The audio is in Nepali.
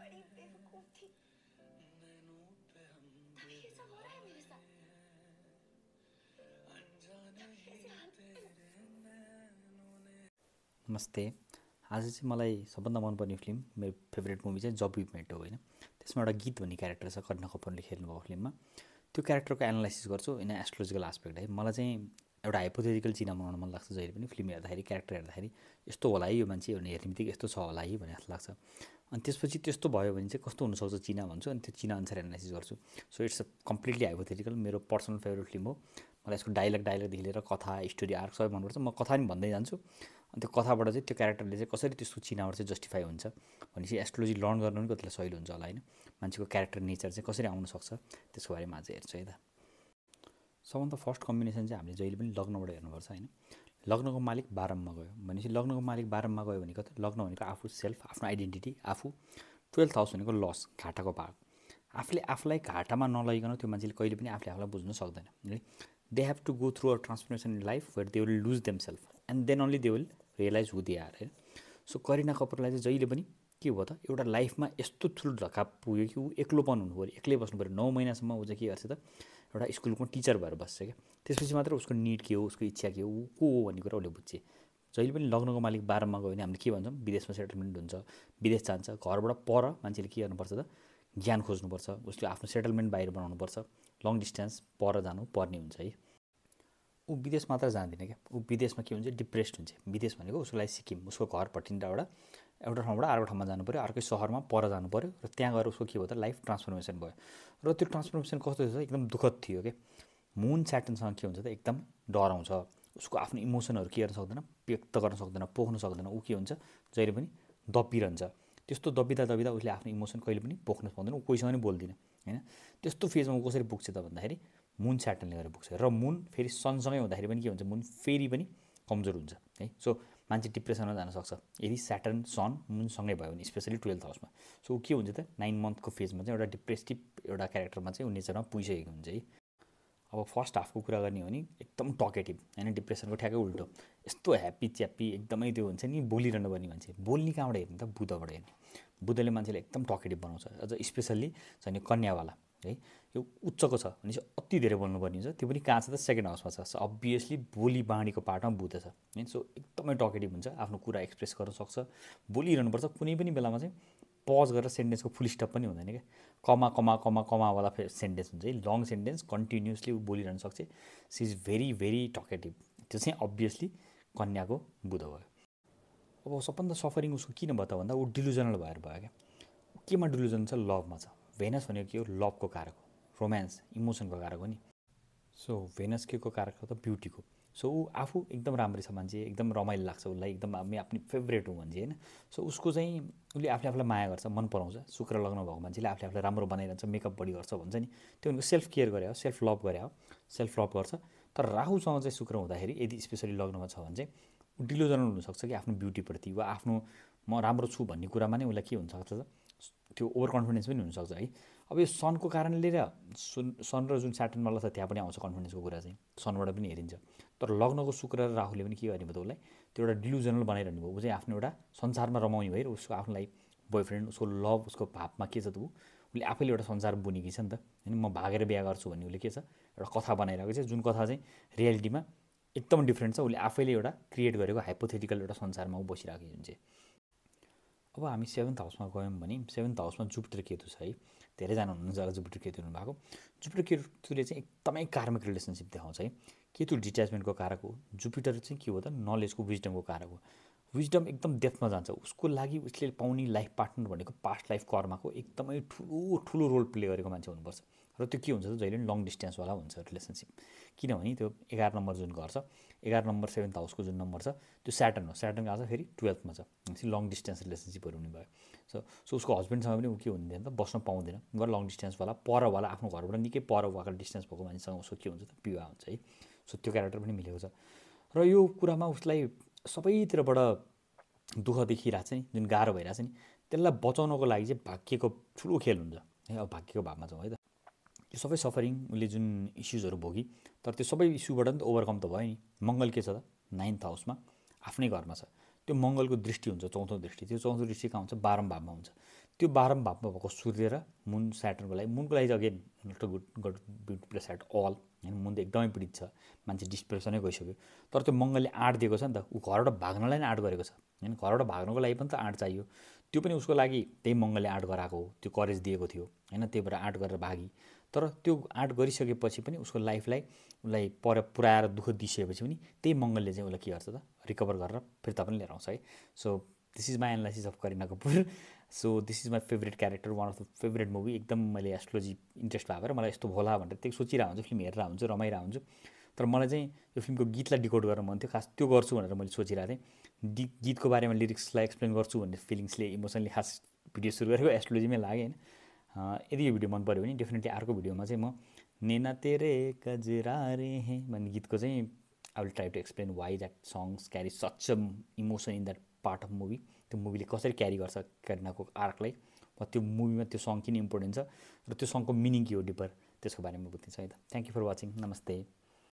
बड़ी बेवकूफ थी, तभी ये सब हो रहा है मेरे साथ, तभी ऐसी हालत में नमस्ते। आज चाहिँ मलाई सबभन्दा मनपर्ने फिल्म मेरो फेभरेट मुभी चाहिँ जब वी मेट हो होइन। त्यसमा एउटा गीत भन्ने क्यारेक्टर छ करिना कपुरले खेल्नुभएको फिल्ममा। त्यो क्यारेक्टरको एनालाइसिस गर्छु इन एस्ट्रोलोजिकल एस्पेक्ट है। मलाई चाहिँ एउटा हाइपोथेटिकल चिना बनाउन मन लाग्छ जहिले पनि फिल्म हेर्दाखेरि, क्यारेक्टर हेर्दाखेरि यस्तो होला है यो मान्छे हेर्ने बित्तिकै यस्तो छ होला है भन्ने जस्तो लाग्छ। अनि त्यसपछि त्यस्तो भयो भने चाहिँ कस्तो हुनसक्छ चिना भन्छु, अनि त्यो चिना अनुसार एनालाइसिस गर्छु। So it's a completely hypothetical, मेरो पर्सनल फेभरेट फिल्म हो। मलाई यसको डायलगदेखि लिएर कथा, स्टोरी आर्क सबै मनपर्छ। म कथा पनि भन्दै जान्छु, अनि त्यो कथाबाट चाहिँ त्यो क्यारेक्टरले चाहिँ कसरी त्यसको चिनाबाट चाहिँ जस्टिफाई हुन्छ भनेपछि एस्ट्रोलोजी लर्न गर्न पनि कतिलाई सजिलो हुन्छ होला होइन। मान्छेको क्यारेक्टर नेचर चाहिँ कसरी आउनसक्छ त्यसको बारेमा आज हेर्छु है त। सबभन्दा फर्स्ट कम्बिनेसन चाहिँ हामीले जहिले पनि लग्नबाट हेर्नुपर्छ होइन। लग्नको मालिक बाह्रमा गयो भनेपछि लग्नको मालिक बाह्रमा गयो भनेको त लग्न भनेको आफू सेल्फ, आफ्नो आइडेन्टिटी आफू। 12th हाउस भनेको लस, घाटाको भाग। आफूले आफूलाई घाटामा नलगिकन त्यो मान्छेले कहिले पनि आफूले आफूलाई बुझ्न सक्दैन है। They have to go through a transformation in life where they will lose them self and then only they will realize who they are है। सो करिना कपुरलाई चाहिँ जहिले पनि के भयो त, एउटा लाइफमा यस्तो ठुलो धक्का पुग्यो कि ऊ एक्लोपन हुनु पऱ्यो, एक्लै बस्नु पऱ्यो। 9 महिनासम्म ऊ चाहिँ के गर्छ त, एउटा स्कुलको टिचर भएर बस्छ क्या। त्यसपछि मात्र उसको निड के हो, उसको इच्छा के हो, ऊ को हो भन्ने कुरा उसले बुझ्छ। जहिले पनि लग्नको मालिक बाह्रमा गयो भने हामीले के भन्छौँ, विदेशमा सेटलमेन्ट हुन्छ, विदेश जान्छ। घरबाट पर मान्छेले के गर्नुपर्छ त, ज्ञान खोज्नुपर्छ, उसले आफ्नो सेटलमेन्ट बाहिर बनाउनुपर्छ, लङ डिस्टेन्स पर जानु पर्ने हुन्छ है। ऊ विदेश मात्र जाँदैन क्या, ऊ विदेशमा के हुन्छ, डिप्रेस्ड हुन्छ। विदेश भनेको उसको लागि सिक्किम, उसको घर भटिन्डाबाट एउटा ठाउँबाट अर्को ठाउँमा जानु पऱ्यो, अर्कै सहरमा पर जानु पऱ्यो र त्यहाँ गएर उसको के भयो त, लाइफ ट्रान्सफर्मेसन भयो। र त्यो ट्रान्सफर्मेसन कस्तो थियो, एकदम दुःखद थियो क्या। मुन स्याटर्नसँग के हुन्छ त, एकदम डराउँछ, उसको आफ्नो इमोसनहरू के गर्न सक्दैन, व्यक्त गर्न सक्दैन, पोख्न सक्दैन। ऊ के हुन्छ, जहिले पनि दबिरहन्छ। त्यस्तो दबिँदा उसले आफ्नो इमोसन कहिले पनि पोख्न सक्दैन, ऊ कोहीसँग पनि बोल्दैन होइन। त्यस्तो फेजमा ऊ कसरी पुग्छ त भन्दाखेरि मुन स्याटर्नले गरेर पुग्छ। र मुन फेरि सनसँगै हुँदाखेरि पनि के हुन्छ, मुन फेरि पनि कमजोर हुन्छ है। सो मान्छे डिप्रेसनमा जान सक्छ यदि स्याटर्न सन मुनसँगै भयो भने, स्पेसली 12th हाउसमा। सो के हुन्छ त, 9 मन्थको फेजमा चाहिँ एउटा डिप्रेसिभ एउटा क्यारेक्टरमा चाहिँ ऊ नेचरमा पुगिसकेको हुन्छ है। अब फर्स्ट हाफको कुरा गर्ने हो भने एकदम टकेटिभ होइन, डिप्रेसनको ठ्याक्कै उल्टो, यस्तो ह्याप्पी च्याप्पी एकदमै त्यो हुन्छ नि, बोलिरहनु पर्ने मान्छे। बोल्ने कहाँबाट हेर्ने त, बुधबाट हेर्ने। बुधले मान्छेले एकदम टकेटिभ बनाउँछ। अझ स्पेसल्ली छ नि कन्यावाला है, यो उच्चको छ भनेपछि अति धेरै बोल्नुपर्ने हुन्छ। त्यो पनि कहाँ छ त, सेकेन्ड हाउसमा छ। अभियसली बोली बाँडीको पार्टमा बुध छ है। सो एकदमै टकेटिभ हुन्छ, आफ्नो कुरा एक्सप्रेस गर्न सक्छ, बोलिरहनुपर्छ। कुनै पनि बेलामा चाहिँ पज गरेर सेन्टेन्सको फुल स्टप पनि हुँदैन क्या, कमा कमा कमा कमावाला सेन्टेन्स हुन्छ है। लङ सेन्टेन्स कन्टिन्युसली ऊ बोलिरहन सक्छ। She is very very talkative. त्यो चाहिँ अभियसली कन्याको बुध भयो। अब सबभन्दा सफरिङ उसको किन भयो त भन्दा, ऊ डिलुजनल भएर भयो क्या। केमा डिलुजन छ, लभमा छ। भेनस भनेको के हो, लभको कारक हो, रोमान्स इमोसनको कारक हो नि। सो भेनस के को कारक हो त, ब्युटीको। सो ऊ आफू एकदम राम्रै छ मान्छे, एकदम रमाइलो लाग्छ उसलाई, एकदम आफ्नो फेभरेट हो मान्छे होइन। सो उसको चाहिँ उसले आफूले आफूलाई माया गर्छ, मन पराउँछ। शुक्र लग्न भएको मान्छेले आफूले आफूलाई राम्रो बनाइरहन्छ, मेकअप बढी गर्छ भन्छ नि, त्यो भनेको सेल्फ केयर गरे हो, सेल्फ लभ गरे हो, सेल्फ लभ गर्छ। तर राहुसँग चाहिँ शुक्र हुँदाखेरि यदि स्पेसली लग्नमा छ भने चाहिँ ऊ डिलुजनल हुनसक्छ कि आफ्नो ब्युटीप्रति वा आफ्नो म राम्रो छु भन्ने कुरामा नै उसलाई के हुनसक्छ त, त्यो ओभर कन्फिडेन्स पनि हुनसक्छ है। अब यो सनको कारणले र सन र जुन स्याटर्नवाला छ त्यहाँ पनि आउँछ कन्फिडेन्सको कुरा चाहिँ, सनबाट पनि हेरिन्छ। तर लग्नको शुक्र र राहुले पनि के गर्ने भयो त उसलाई, त्यो एउटा डिलुजनल बनाइरहनु भयो। ऊ चाहिँ आफ्नो एउटा संसारमा रमाउने भयो, उसको आफ्नोलाई बोयफ्रेन्ड, उसको लभ, उसको भावमा के छ त, उसले आफैले एउटा संसार बुनेकी छ नि त होइन। म भागेर बिहा गर्छु भन्ने उसले के छ, एउटा कथा बनाइरहेको छ, जुन कथा चाहिँ रियालिटीमा एकदम डिफ्रेन्ट छ। उसले आफैले एउटा क्रिएट गरेको हाइपोथेटिकल एउटा संसारमा ऊ बसिरहेको हुन्छ। अब हामी 7th हाउसमा गयौँ भने 7th हाउसमा जुपिटर केतु छ है। धेरैजना हुनुहुन्छ होला जुपिटर केतु हुनुभएको। जुपिटर केतुले चाहिँ एकदमै कार्मिक रिलेसनसिप देखाउँछ है। केतु डिट्याचमेन्टको कारक हो, जुपिटर चाहिँ के हो त, नलेजको, विजडमको कारक हो। विजडम एकदम डेप्थमा जान्छ। उसको लागि उसले पाउने लाइफ पार्टनर भनेको पास्ट लाइफ कर्माको एकदमै ठुलो ठुलो रोल प्ले गरेको मान्छे हुनुपर्छ। र त्यो के हुन्छ त, जहिले पनि लङ डिस्टेन्सवाला हुन्छ रिलेसनसिप। किनभने त्यो 11 नम्बर जुन घर छ, 11 नम्बर 7th हाउसको जुन नम्बर छ त्यो स्याटर्न हो। स्याटर्न गएको छ फेरि 12th मा छ, लङ डिस्टेन्स रिलेसनसिपहरू हुने भयो। सो उसको हस्बेन्डसँग पनि ऊ के हुँदैन त, बस्न पाउँदैन, गर लङ डिस्टेन्सवाला, परवाला, आफ्नो घरबाट निकै पर भएको डिस्टेन्स भएको मान्छेसँग उसको के हुन्छ त, विवाह हुन्छ है। सो त्यो क्यारेक्टर पनि मिलेको छ। र यो कुरामा उसलाई सबैतिरबाट दुःख देखिरहेको छ नि, जुन गाह्रो भइरहेछ नि, त्यसलाई बचाउनको लागि चाहिँ भाग्यको ठुलो खेल हुन्छ है। अब भाग्यको भावमा जाउँ है त। यो सबै सफरिङ उसले जुन इस्युजहरू भोगी, तर त्यो सबै इस्युबाट नि त ओभरकम त भयो नि। मङ्गल के छ त, 9th हाउसमा आफ्नै घरमा छ। त्यो मङ्गलको दृष्टि हुन्छ, चौथो दृष्टि। त्यो चौथो दृष्टि कहाँ हुन्छ, 12 भावमा हुन्छ। त्यो 12 भावमा भएको सूर्य र मुन स्याटर्नको लागि, मुनको लागि चाहिँ again not a good beauty plus at all होइन, मुन त एकदमै पीडित छ, मान्छे डिस्प्रेसनै गइसक्यो। तर त्यो मङ्गलले आँट दिएको छ नि त, ऊ घरबाट भाग्नलाई नै आँट गरेको छ होइन, घरबाट भाग्नको लागि पनि त आँट चाहियो, त्यो पनि उसको लागि त्यही मङ्गलले आँट गराएको हो, त्यो करेज दिएको थियो होइन, त्यही भएर आँट गरेर भागी। तर त्यो आँट गरिसकेपछि पनि उसको लाइफलाई उसलाई पुऱ्याएर दुःख दिइसकेपछि पनि त्यही मङ्गलले चाहिँ उसलाई के गर्छ त, रिकभर गरेर फिर्ता पनि लिएर आउँछ है। So this is my analysis of Kareena Kapoor. So this is my favourite character, one of the favourite movie. एकदम मैले एस्ट्रोलोजी इन्ट्रेस्ट भएको भएर मलाई यस्तो होला भनेर त्यही सोचिरहेको हुन्छु, फिल्म हेरेर हुन्छु, रमाइरहेको हुन्छु। तर मलाई चाहिँ यो फिल्मको गीतलाई डिकोड गर्न मन थियो, खास त्यो गर्छु भनेर मैले सोचिरहेको थिएँ। गीतको बारेमा लिरिक्सलाई एक्सप्लेन गर्छु भन्ने फिलिङ्सले इमोसनली खास भिडियो सुरु गरेको एस्ट्रोलोजीमै लाग्यो होइन। यदि यो भिडियो मन पऱ्यो भने डेफिनेटली अर्को भिडियोमा चाहिँ म नेना तेरे कजरारे हैं भन्ने गीतको चाहिँ I will try to explain why that songs carry such a emotion in that part of movie. त्यो मुभीले कसरी क्यारी गर्छ करिनाको आर्कलाई, वा त्यो मुभीमा त्यो सङ्ग किन इम्पोर्टेन्ट छ र त्यो सङ्गको मिनिङ के हो डिपर, त्यसको बारेमा बुझ्दैछ है त। थ्याङ्क यू फर वाचिङ, नमस्ते।